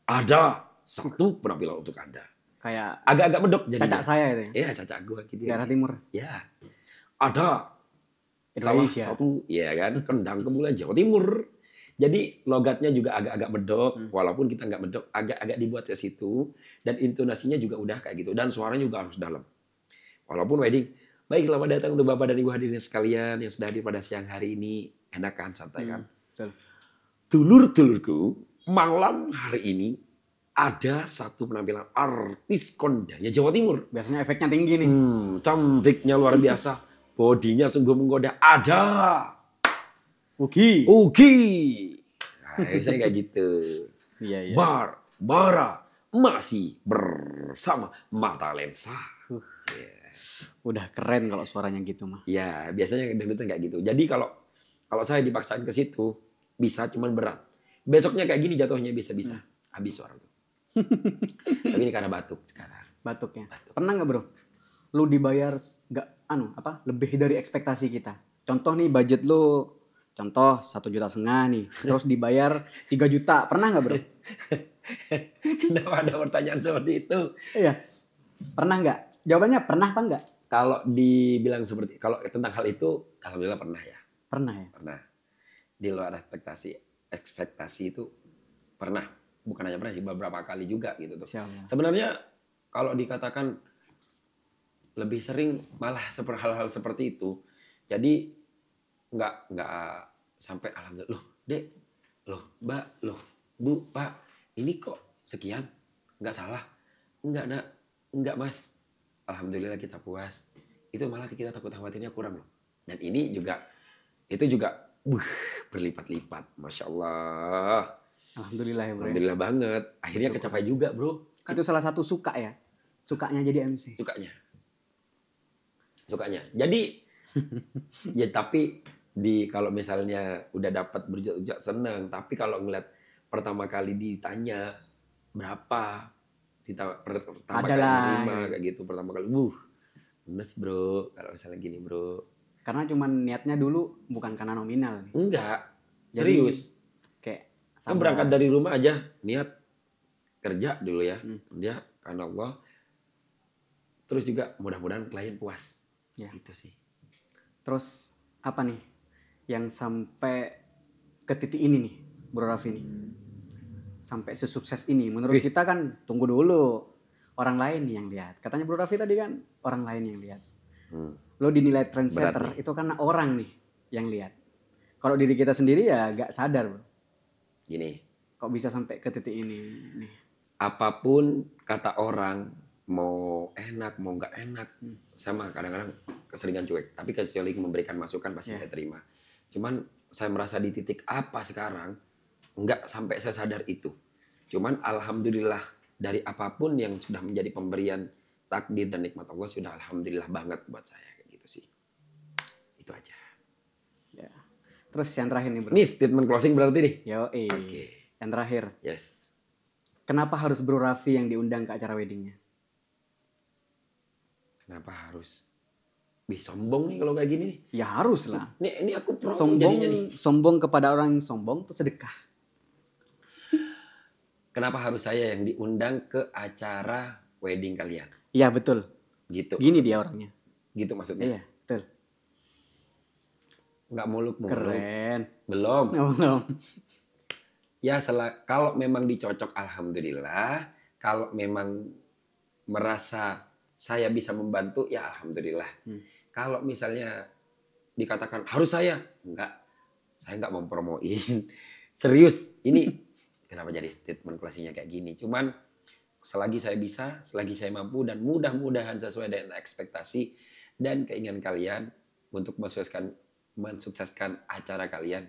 Ada satu penampilan untuk Anda. Kayak Agak-agak medok jadinya. cacak saya itu ya. Iya, cacak gua gitu. Daerah timur. Ya. Ada salah Indonesia. satu, ya kan, kendang kemuliaan Jawa Timur. Jadi logatnya juga agak-agak medok, walaupun kita nggak medok, agak-agak dibuat ke situ. Dan intonasinya juga udah kayak gitu. Dan suaranya juga harus dalam. Walaupun wedding, baik selamat datang untuk Bapak dan Ibu hadirin sekalian yang sudah hadir pada siang hari ini. Enak kan, santai kan? Betul. Dulur-dulurku, malam hari ini ada satu penampilan artis kondanya Jawa Timur. Biasanya efeknya tinggi nih. Cantiknya luar biasa. Bodinya sungguh menggoda. Ada Uki. Ugi. Nah, biasanya kayak gitu. Iya iya. Bara masih bersama Mata Lensa. Udah keren kalau suaranya gitu mah. Ya, biasanya dangdutan kayak gitu. Jadi kalau saya dipaksain ke situ, bisa cuman berat. Besoknya kayak gini jatuhnya bisa-bisa. Habis suara tuh. Tapi ini karena batuk sekarang. Batuknya. Batuk. Pernah nggak bro? Lu dibayar nggak lebih dari ekspektasi kita. Contoh nih budget lu, contoh 1,5 juta nih. Terus dibayar 3 juta. Pernah nggak bro? Kenapa ada pertanyaan seperti itu? Iya. Pernah nggak? Jawabannya pernah apa nggak? Kalau dibilang seperti, kalau tentang hal itu, alhamdulillah pernah ya. Pernah ya. Pernah. Di luar ekspektasi itu pernah. Bukan hanya pernah sih, beberapa kali juga gitu tuh. Insyaallah. Sebenarnya kalau dikatakan lebih sering malah hal-hal seperti itu. Jadi nggak sampai alhamdulillah. Loh, Dek, loh, Mbak, loh, Bu, Pak, ini kok sekian? Nggak salah? Nggak, Nak. Nggak, Mas. Alhamdulillah kita puas. Itu malah kita takut khawatirnya kurang loh. Dan ini juga, itu juga berlipat-lipat. Masya Allah. Alhamdulillah ya bro. Alhamdulillah banget. Akhirnya kecapai juga bro. Itu salah satu suka ya. Sukanya jadi MC. Sukanya. Jadi ya tapi kalau misalnya udah dapat berjuang seneng. Tapi kalau ngeliat pertama kali ditanya berapa, pertama kali Adalah, menerima ya. kayak gitu pertama kali, lunas bro. Kalau misalnya gini bro. Karena cuman niatnya dulu bukan karena nominal nih. Enggak. Jadi, Serius. Kayak Kan berangkat dari rumah aja niat kerja dulu ya, kerja karena Allah. Terus juga mudah-mudahan klien puas. Ya. Gitu sih. Terus apa nih yang sampai ke titik ini nih, Bro Raffi nih? Sampai sesukses ini. Menurut kita kan tunggu dulu. Orang lain nih yang lihat. Katanya Bro Raffi tadi kan orang lain yang lihat. Lo dinilai trendsetter itu karena orang nih yang lihat. Kalau diri kita sendiri ya gak sadar bro. Gini. Kok bisa sampai ke titik ini nih? Apapun kata orang, mau enak mau nggak enak, sama kadang-kadang keseringan cuek. Tapi kecuali memberikan masukan pasti saya terima. Cuman saya merasa di titik apa sekarang, nggak sampai saya sadar itu. Cuman alhamdulillah dari apapun yang sudah menjadi pemberian takdir dan nikmat Allah sudah alhamdulillah banget buat saya kayak gitu sih. Itu aja. Ya. Terus yang terakhir nih bro. Ini statement closing berarti nih. Oke. Yang terakhir. Yes. Kenapa harus Bro Raffi yang diundang ke acara weddingnya? Kenapa harus? Sombong nih kalau kayak gini nih. Ya harus lah. Ini aku promo jadinya nih. Sombong kepada orang yang sombong itu sedekah. Kenapa harus saya yang diundang ke acara wedding kalian? Iya betul. Gitu. Gini dia orangnya. Gitu maksudnya. Iya betul. Nggak muluk-muluk. Keren. Belum. Belum. Ya kalau memang dicocok alhamdulillah. Kalau memang merasa saya bisa membantu ya alhamdulillah. Kalau misalnya dikatakan harus saya. Enggak, saya enggak mau promoin. Serius, ini kenapa jadi statement closingnya kayak gini. Cuman selagi saya bisa, selagi saya mampu dan mudah-mudahan sesuai dengan ekspektasi dan keinginan kalian untuk mensukseskan acara kalian.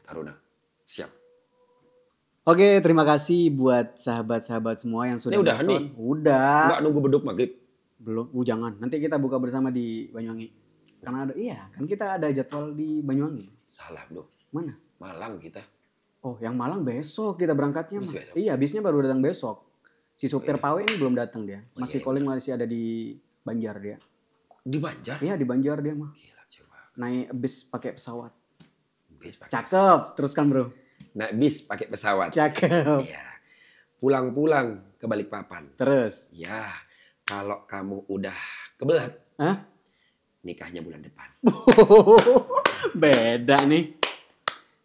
Taruna, siap. Oke, terima kasih buat sahabat-sahabat semua yang sudah Ini udah nonton. nih? Udah. Enggak nunggu beduk maghrib. Belum, jangan. Nanti kita buka bersama di Banyuwangi. Karena kan kita ada jadwal di Banyuwangi. Salah bro. Mana? Malang kita. Oh, yang Malang besok kita berangkatnya. Masih besok? Iya, bisnya baru datang besok. Si supir Pawe ini belum datang dia. Masih iya, calling masih ada di Banjar dia. Di Banjar? Iya, di Banjar dia mah. Gila coba. Naik bis pakai pesawat. Bis pakai Cakep, teruskan bro. naik bis pakai pesawat. Cakep. Iya. Pulang-pulang ke Balikpapan. Terus. Ya, kalau kamu udah kebelat, Hah? nikahnya bulan depan. Beda nih.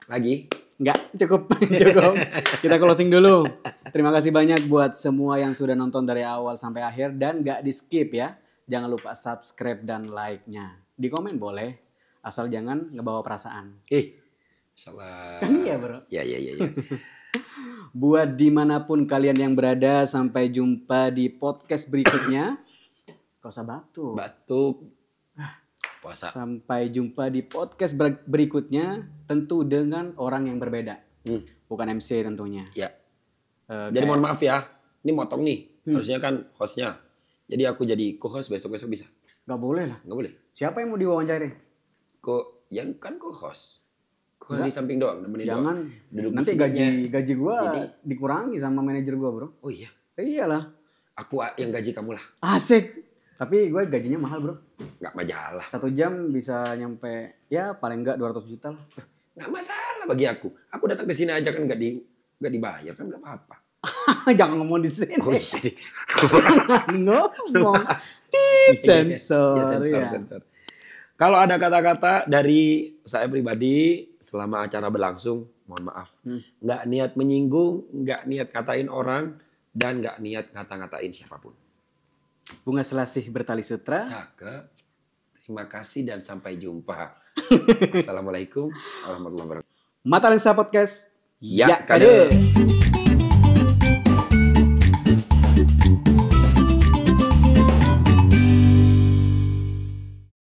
Lagi? Enggak, cukup. Cukup. Kita closing dulu. Terima kasih banyak buat semua yang sudah nonton dari awal sampai akhir dan enggak di skip ya. Jangan lupa subscribe dan like-nya. Di komen boleh, asal jangan ngebawa perasaan. Salah. Kan iya bro. Ya. Buat dimanapun kalian yang berada, sampai jumpa di podcast berikutnya. Gak usah batuk. Batuk. Puasa. Sampai jumpa di podcast berikutnya, tentu dengan orang yang berbeda. Bukan MC tentunya. Ya. Jadi mohon maaf ya, ini motong nih. Harusnya kan hostnya. Jadi aku jadi co-host besok-besok bisa. Gak boleh lah. Nggak boleh. Siapa yang mau diwawancari? Yang kan co-host. Co-host di samping doang, nemenin Jangan. doang. Duduk Nanti di sininya. gaji gua Sini. dikurangi sama manajer gua bro. Oh iya. Iyalah. Aku yang gaji kamu lah. Asik. Tapi gue gajinya mahal bro. Nggak majalah. 1 jam bisa nyampe ya paling enggak 200 juta lah. Nggak masalah bagi aku. Aku datang ke sini aja kan nggak dibayar kan nggak apa-apa. Jangan ngomong di sini. Oh jadi. Ngomong. Sensor. Ya. Sensor. Kalau ada kata-kata dari saya pribadi selama acara berlangsung, mohon maaf. Nggak niat menyinggung, nggak niat katain orang, dan nggak niat ngata-ngatain siapapun. Bunga Selasih Bertali Sutra. Cakep. Terima kasih dan sampai jumpa. Assalamualaikum warahmatullahi wabarakatuh. Mata Lensa Podcast. Ya, kade.